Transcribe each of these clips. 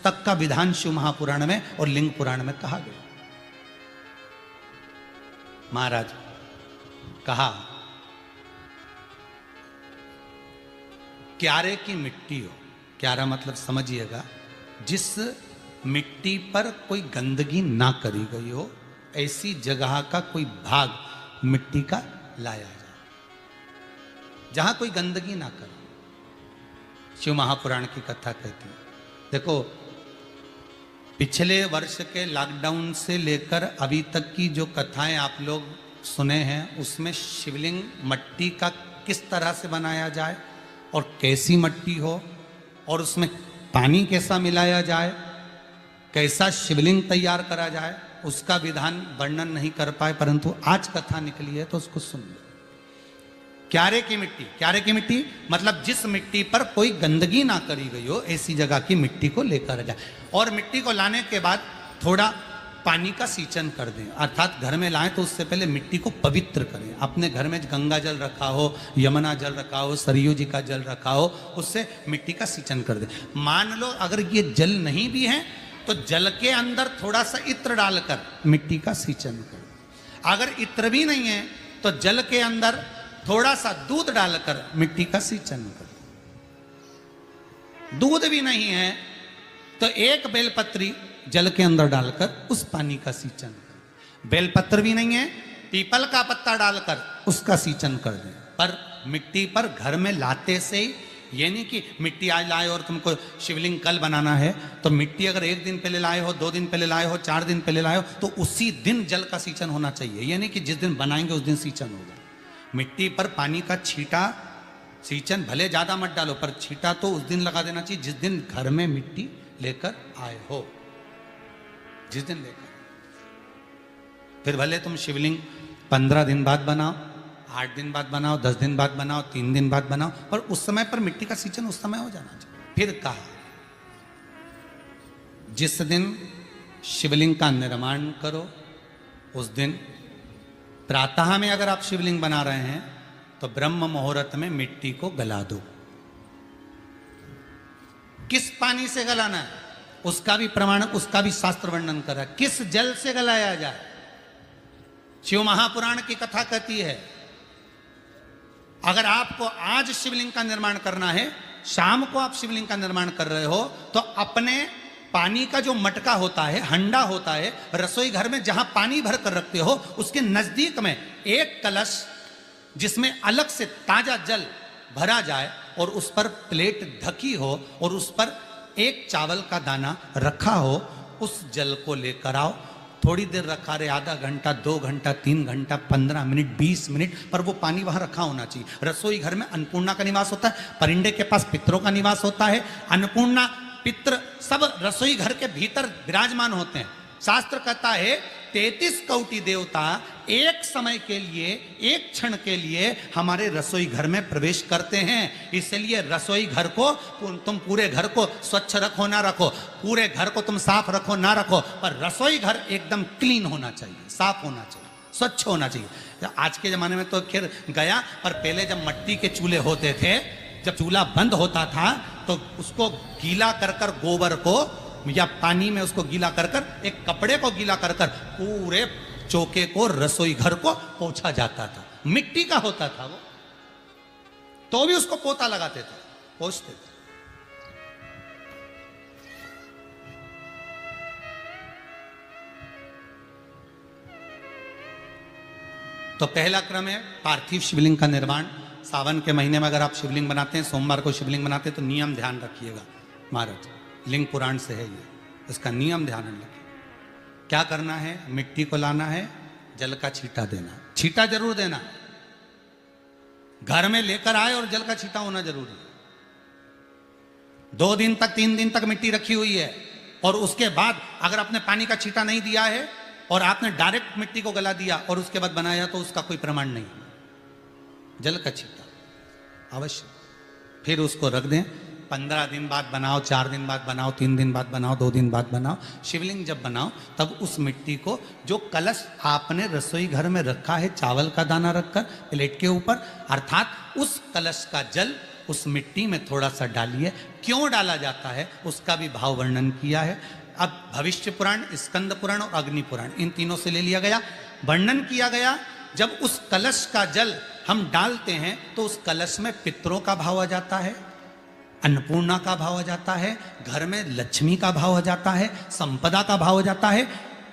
तक का विधान शिव महापुराण में और लिंग पुराण में कहा गया। महाराज कहा, क्यारे की मिट्टी हो, क्यारा मतलब समझिएगा, जिस मिट्टी पर कोई गंदगी ना करी गई हो, ऐसी जगह का कोई भाग मिट्टी का लाया जाए जहां कोई गंदगी ना करे। शिव महापुराण की कथा कहती है। देखो, पिछले वर्ष के लॉकडाउन से लेकर अभी तक की जो कथाएं आप लोग सुने हैं, उसमें शिवलिंग मट्टी का किस तरह से बनाया जाए और कैसी मट्टी हो और उसमें पानी कैसा मिलाया जाए, कैसा शिवलिंग तैयार करा जाए, उसका विधान वर्णन नहीं कर पाए, परंतु आज कथा निकली है तो उसको सुन लो। क्यारे की मिट्टी, क्यारे की मिट्टी मतलब जिस मिट्टी पर कोई गंदगी ना करी गई हो, ऐसी जगह की मिट्टी को लेकर जाए और मिट्टी को लाने के बाद थोड़ा पानी का सींचन कर दें, अर्थात घर में लाएं तो उससे पहले मिट्टी को पवित्र करें। अपने घर में गंगा जल रखा हो, यमुना जल रखा हो, सरयू जी का जल रखा हो, उससे मिट्टी का सींचन कर दें। मान लो अगर ये जल नहीं भी है तो जल के अंदर थोड़ा सा इत्र डालकर मिट्टी का सींचन कर। अगर इत्र भी नहीं है तो जल के अंदर थोड़ा सा दूध डालकर मिट्टी का सींचन कर। दूध भी नहीं है तो एक बेलपत्री जल के अंदर डालकर उस पानी का सींचन कर। बेलपत्र भी नहीं है, पीपल का पत्ता डालकर उसका सींचन कर दें। पर मिट्टी पर घर में लाते से ही, ये नहीं कि मिट्टी आज लाए और तुमको शिवलिंग कल बनाना है, तो मिट्टी अगर 1 दिन पहले लाए हो, 2 दिन पहले लाए हो, 4 दिन पहले लाए हो, तो उसी दिन जल का सींचन होना चाहिए। ये नहीं कि जिस दिन बनाएंगे उस दिन सींचन होगा। मिट्टी पर पानी का छींटा, सींचन भले ज्यादा मत डालो, पर छींटा तो उस दिन लगा देना चाहिए जिस दिन घर में मिट्टी लेकर आए हो, जिस दिन लेकर। फिर भले तुम शिवलिंग 15 दिन बाद बनाओ, 8 दिन बाद बनाओ, 10 दिन बाद बनाओ, 3 दिन बाद बनाओ, पर उस समय पर मिट्टी का सींचन उस समय हो जाना चाहिए। फिर कहा, जिस दिन शिवलिंग का निर्माण करो उस दिन प्रातः में अगर आप शिवलिंग बना रहे हैं तो ब्रह्म मुहूर्त में मिट्टी को गला दो। किस पानी से गलाना है उसका भी प्रमाण, उसका भी शास्त्र वर्णन करा। किस जल से गलाया जाए, शिव महापुराण की कथा कहती है। अगर आपको आज शिवलिंग का निर्माण करना है, शाम को आप शिवलिंग का निर्माण कर रहे हो, तो अपने पानी का जो मटका होता है, हंडा होता है, रसोई घर में जहां पानी भर कर रखते हो, उसके नजदीक में एक कलश जिसमें अलग से ताजा जल भरा जाए और उस पर प्लेट ढकी हो और उस पर एक चावल का दाना रखा हो, उस जल को लेकर आओ। थोड़ी देर रखा रहे, आधा घंटा, 2 घंटा, 3 घंटा, 15 मिनट, 20 मिनट, पर वो पानी वहां रखा होना चाहिए। रसोई घर में अन्नपूर्णा का निवास होता है, परिंदे के पास पितरों का निवास होता है। अन्नपूर्णा, पित्र सब रसोई घर के भीतर विराजमान होते हैं। शास्त्र कहता है 33 कोटि देवता एक समय के लिए, एक क्षण के लिए हमारे रसोई घर में प्रवेश करते हैं। इसलिए रसोई घर को तुम पूरे घर को स्वच्छ रखो ना रखो, पूरे घर को तुम साफ रखो ना रखो, पर रसोई घर एकदम क्लीन होना चाहिए, साफ होना चाहिए, स्वच्छ होना चाहिए। आज के जमाने में तो खैर गया, पर पहले जब मट्टी के चूल्हे होते थे, जब चूल्हा बंद होता था तो उसको गीला कर कर, गोबर को या पानी में उसको गीला कर कर, एक कपड़े को गीला कर कर पूरे चौके को, रसोई घर को पोंछा जाता था। मिट्टी का होता था वो, तो भी उसको पोता लगाते थे, पोंछते थे। तो पहला क्रम है पार्थिव शिवलिंग का निर्माण। सावन के महीने में अगर आप शिवलिंग बनाते हैं, सोमवार को शिवलिंग बनाते हैं, तो नियम ध्यान रखिएगा महाराज, लिंग पुराण से है ये, इसका नियम ध्यान रखिए। क्या करना है, मिट्टी को लाना है, जल का छींटा देना, छींटा जरूर देना, घर में लेकर आए और जल का छींटा होना जरूरी है। 2 दिन तक, 3 दिन तक मिट्टी रखी हुई है और उसके बाद अगर आपने पानी का छींटा नहीं दिया है और आपने डायरेक्ट मिट्टी को गला दिया और उसके बाद बनाया, तो उसका कोई प्रमाण नहीं। जल का छींटा अवश्य, फिर उसको रख दें। 15 दिन बाद बनाओ, 4 दिन बाद बनाओ, 3 दिन बाद बनाओ, 2 दिन बाद बनाओ। शिवलिंग जब बनाओ तब उस मिट्टी को, जो कलश आपने रसोई घर में रखा है चावल का दाना रखकर प्लेट के ऊपर, अर्थात उस कलश का जल उस मिट्टी में थोड़ा सा डालिए। क्यों डाला जाता है उसका भी भाव वर्णन किया है। अब भविष्य पुराण, स्कंद पुराण और अग्नि पुराण, इन तीनों से ले लिया गया। वर्णन किया गया जब उस कलश का जल हम डालते हैं तो उस कलश में पितरों का भाव आ जाता है, अन्नपूर्णा का भाव आ जाता है, घर में लक्ष्मी का भाव आ जाता है, संपदा का भाव आ जाता है।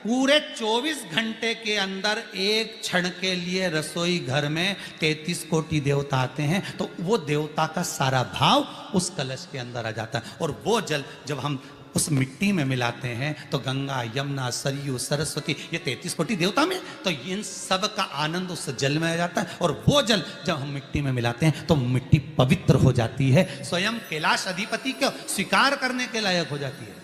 पूरे 24 घंटे के अंदर एक क्षण के लिए रसोई घर में 33 कोटि देवता आते हैं, तो वो देवता का सारा भाव उस कलश के अंदर आ जाता है। और वो जल जब हम उस मिट्टी में मिलाते हैं तो गंगा, यमुना, सरयू, सरस्वती, ये 33 कोटि देवता में, तो इन सब का आनंद उस जल में आ जाता है। और वो जल जब हम मिट्टी में मिलाते हैं तो मिट्टी पवित्र हो जाती है, स्वयं कैलाश अधिपति को स्वीकार करने के लायक हो जाती है।